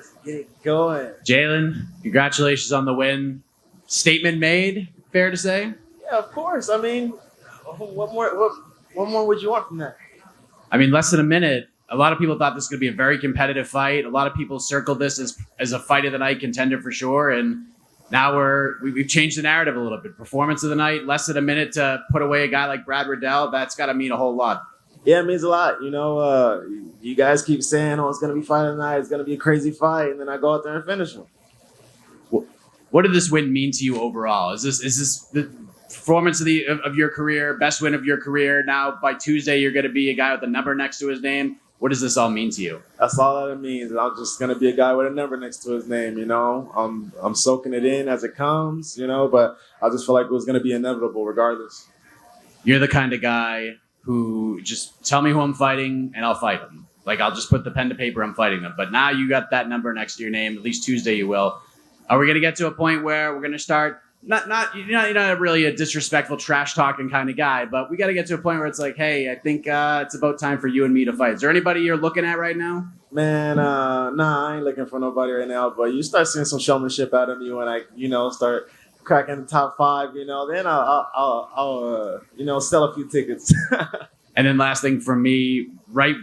Let's get it going. Jalin, congratulations on the win. Statement made, fair to say? Yeah, of course. I mean, what more would you want from that? I mean, less than a minute. A lot of people thought this was going to be a very competitive fight. A lot of people circled this as a fight of the night contender for sure. And now we've changed the narrative a little bit. Performance of the night, less than a minute to put away a guy like Brad Riddell. That's got to mean a whole lot. Yeah, it means a lot. You guys keep saying, "Oh, it's gonna be fight tonight. It's gonna be a crazy fight," and then I go out there and finish him. What did this win mean to you overall? Is this the performance of your career, best win of your career? Now by Tuesday, you're going to be a guy with a number next to his name. What does this all mean to you? That's all that it means. I'm just gonna be a guy with a number next to his name. I'm soaking it in as it comes. But I just feel like it was gonna be inevitable regardless. You're the kind of guy who just tell me who I'm fighting and I'll fight him. Like I'll just put the pen to paper, I'm fighting them. But now you got that number next to your name. At least Tuesday you will. Are we going to get to a point where we're going to start? You're not really a disrespectful, trash talking kind of guy, but we got to get to a point where it's like, hey, I think it's about time for you and me to fight. Is there anybody you're looking at right now? Man, nah, I ain't looking for nobody right now. But you start seeing some showmanship out of me when I, start cracking the top 5. Then I'll sell a few tickets. And then last thing from me, right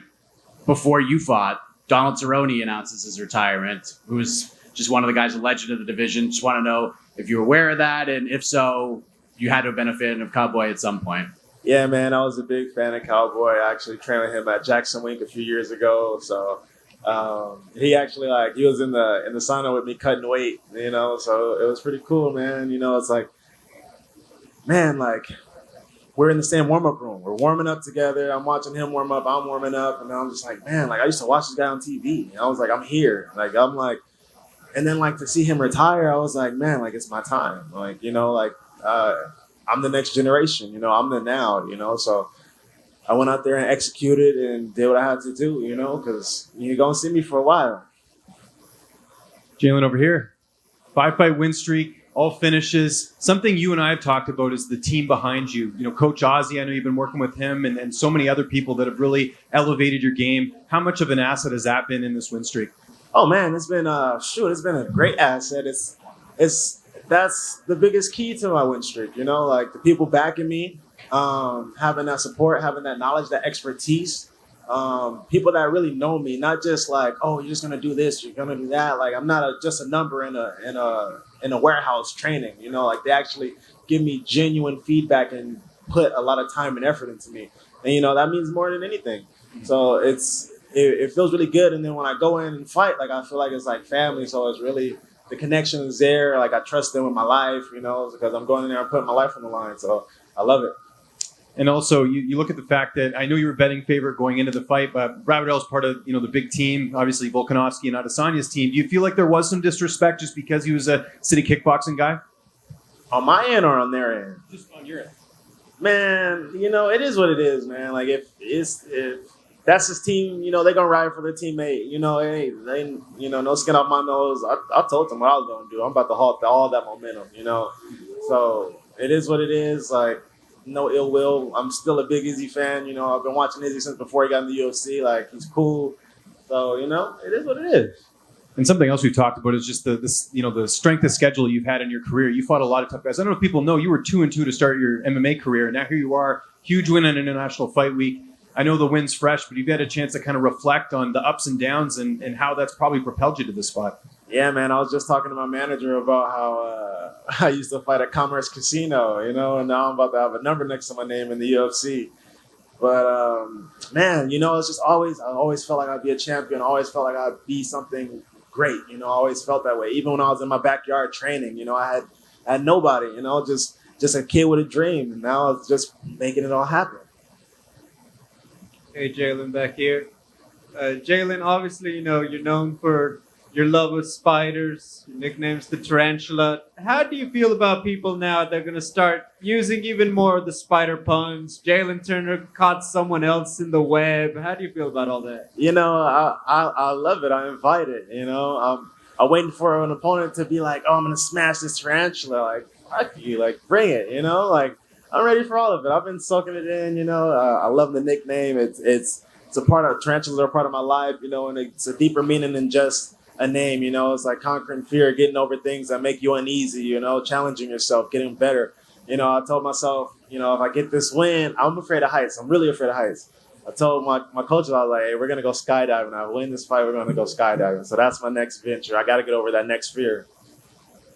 before you fought, Donald Cerrone announces his retirement, who's just one of the guys, a legend of the division. Just want to know if you're aware of that, and if so, you had to have been a fan of Cowboy at some point. Yeah, man, I was a big fan of Cowboy. I actually trained with him at Jackson Wink a few years ago. So he actually he was in the sauna with me cutting weight, so it was pretty cool, man. It's like, man, we're in the same warm-up room. We're warming up together. I'm watching him warm up. I'm warming up. And I'm just like, man, I used to watch this guy on TV. And I was like, I'm here. And then to see him retire, I was like, man, it's my time. I'm the next generation. I'm the now, So I went out there and executed and did what I had to do, because you're going to see me for a while. Jalin over here. 5-fight win streak. All finishes. Something you and I have talked about is the team behind you. Coach Ozzy, I know you've been working with him and so many other people that have really elevated your game. How much of an asset has that been in this win streak? Oh man, it's been a great asset. That's the biggest key to my win streak. The people backing me, having that support, having that knowledge, that expertise. People that really know me, not just oh, you're just gonna do this, you're gonna do that. I'm not just a number in a warehouse training. They actually give me genuine feedback and put a lot of time and effort into me, and that means more than anything. So it feels really good. And then when I go in and fight, I feel like it's like family. So it's really, the connection is there. I trust them with my life, because I'm going in there and putting my life on the line. So I love it. And also, you look at the fact that I know you were betting favorite going into the fight, but Brad Riddell is part of the big team, obviously Volkanovski and Adesanya's team. Do you feel like there was some disrespect just because he was a city kickboxing guy? On my end or on their end? Just on your end. Man, it is what it is, man. If that's his team, they're gonna ride for their teammate. They no skin off my nose. I told them what I was gonna do. I'm about to halt all that momentum. So it is what it is. No ill will. I'm still a big Izzy fan. I've been watching Izzy since before he got in the UFC. He's cool. So it is what it is. And something else we've talked about is just the strength of schedule you've had in your career. You fought a lot of tough guys. I don't know if people know you were 2-2 to start your MMA career. Now here you are, huge win on International Fight Week. I know the win's fresh, but you've had a chance to kind of reflect on the ups and downs and how that's probably propelled you to this spot. Yeah, man. I was just talking to my manager about how I used to fight at Commerce Casino, and now I'm about to have a number next to my name in the UFC. But, man, it's just I always felt like I'd be a champion. I always felt like I'd be something great. I always felt that way. Even when I was in my backyard training, I had nobody, just a kid with a dream. And now it's just making it all happen. Hey, Jalin, back here. Jalin, obviously, you're known for your love of spiders. Your nickname's the Tarantula. How do you feel about people now? They're going to start using even more of the spider puns. Jalin Turner caught someone else in the web. How do you feel about all that? I love it. I invite it. I'm waiting for an opponent to be like, oh, I'm going to smash this tarantula. Fuck you. Bring it, I'm ready for all of it. I've been soaking it in, I love the nickname. It's a part of tarantulas are a part of my life, and it's a deeper meaning than just a name. You know, it's like conquering fear, getting over things that make you uneasy. You know, challenging yourself, getting better. You know, I told myself, you know, if I get this win, I'm afraid of heights. I'm really afraid of heights. I told my coaches, I was like, hey, we're gonna go skydiving. I win this fight, we're gonna go skydiving. So that's my next venture. I got to get over that next fear.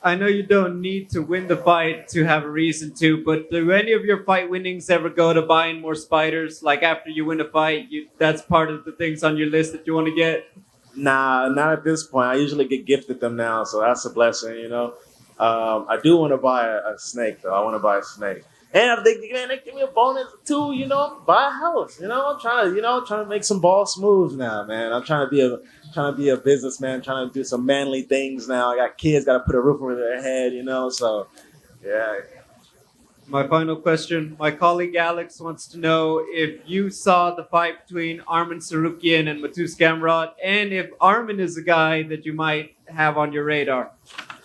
I know you don't need to win the fight to have a reason to, but do any of your fight winnings ever go to buying more spiders? Like after you win a fight, that's part of the things on your list that you want to get? Nah, not at this point. I usually get gifted them now, so that's a blessing, you know. I do want to buy a snake, though. I want to buy a snake. And if they give me a bonus too, you know, buy a house. You know, I'm trying to make some boss moves now, man. I'm trying to be a businessman, trying to do some manly things now. I got kids, got to put a roof over their head, you know. So, yeah. My final question. My colleague Alex wants to know if you saw the fight between Armin Sarukian and Matus Gamrot, and if Armin is a guy that you might have on your radar.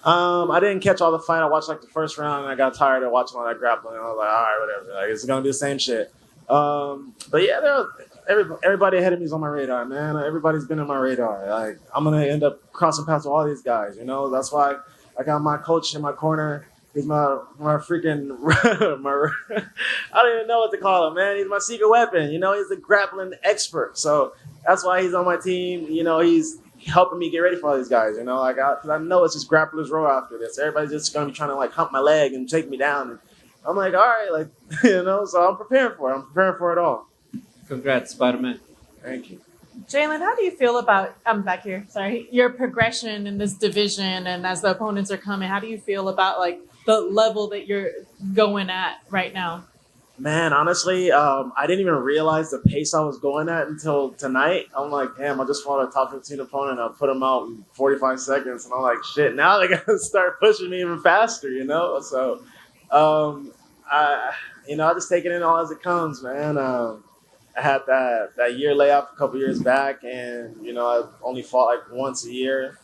I didn't catch all the fight. I watched like the first round, and I got tired of watching all that grappling. I was like, all right, whatever. Like it's gonna be the same shit. But yeah, everybody ahead of me is on my radar, man. Everybody's been on my radar. Like I'm gonna end up crossing paths with all these guys. You know, that's why I got my coach in my corner. He's my freaking I don't even know what to call him, man. He's my secret weapon. You know, he's a grappling expert. So that's why he's on my team. You know, he's helping me get ready for all these guys. You know, like because I know it's just grappler's row after this. Everybody's just gonna be trying to like hump my leg and take me down. And I'm like, all right, like you know. So I'm preparing for it. I'm preparing for it all. Congrats, Spider-Man. Thank you. Jalin, how do you feel about I'm back here, sorry, your progression in this division and as the opponents are coming, how do you feel about like the level that you're going at right now? Man, honestly, I didn't even realize the pace I was going at until tonight. I'm like, damn, I just fought a top 15 opponent. I put him out in 45 seconds. And I'm like, shit, now they got to start pushing me even faster, you know? So, I just take it in all as it comes, man. I had that year layoff a couple years back, and, you know, I only fought like once a year.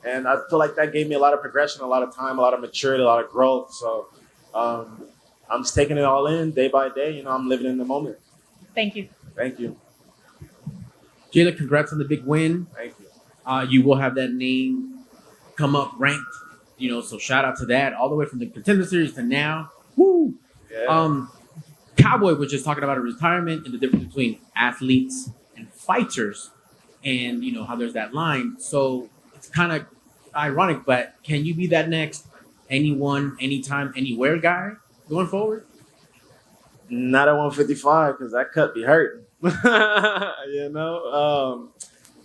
And I feel like that gave me a lot of progression, a lot of time, a lot of maturity, a lot of growth. So, I'm just taking it all in day by day. You know, I'm living in the moment. Thank you. Thank you. Jayla, congrats on the big win. Thank you. You will have that name come up ranked, you know, so shout out to that. All the way from the Contender Series to now. Woo! Yeah. Cowboy was just talking about a retirement and the difference between athletes and fighters and, you know, how there's that line. So it's kind of ironic, but can you be that next anyone, anytime, anywhere guy going forward? Not at 155 because that cut be hurting. You know?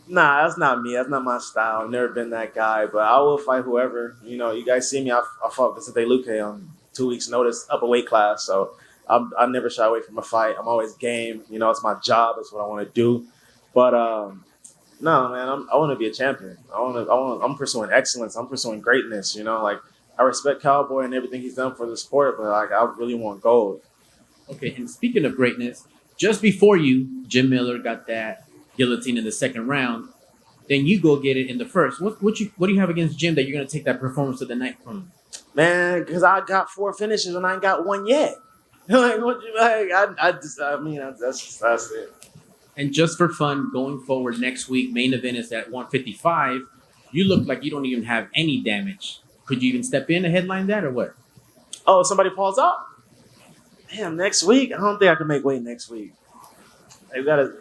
Nah, that's not me. That's not my style. I've never been that guy, but I will fight whoever. You know, you guys see me. I fought Vicente Luque on 2 weeks' notice, up a weight class. So I never shy away from a fight. I'm always game. You know, it's my job. It's what I want to do. But no, man, I want to be a champion. I'm pursuing excellence. I'm pursuing greatness. You know, like I respect Cowboy and everything he's done for the sport, but like I really want gold. Okay, and speaking of greatness, just before you, Jim Miller got that guillotine in the second round. Then you go get it in the first. What do you have against Jim that you're gonna take that performance of the night from? Man, because I got 4 finishes and I ain't got one yet. Like what you like? That's it. And just for fun, going forward next week, main event is at 155. You look like you don't even have any damage. Could you even step in and headline that or what? Oh, somebody falls out? Damn, next week? I don't think I can make weight next week. Hey, we gotta.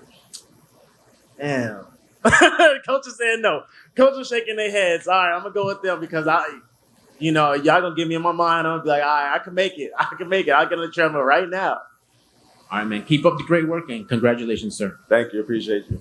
Damn. Coach is saying no. Coach is shaking their heads. All right, I'm gonna go with them because y'all gonna get me in my mind. I'm gonna be like, all right, I can make it. I'll get on the treadmill right now. All right, man. Keep up the great work and congratulations, sir. Thank you. Appreciate you.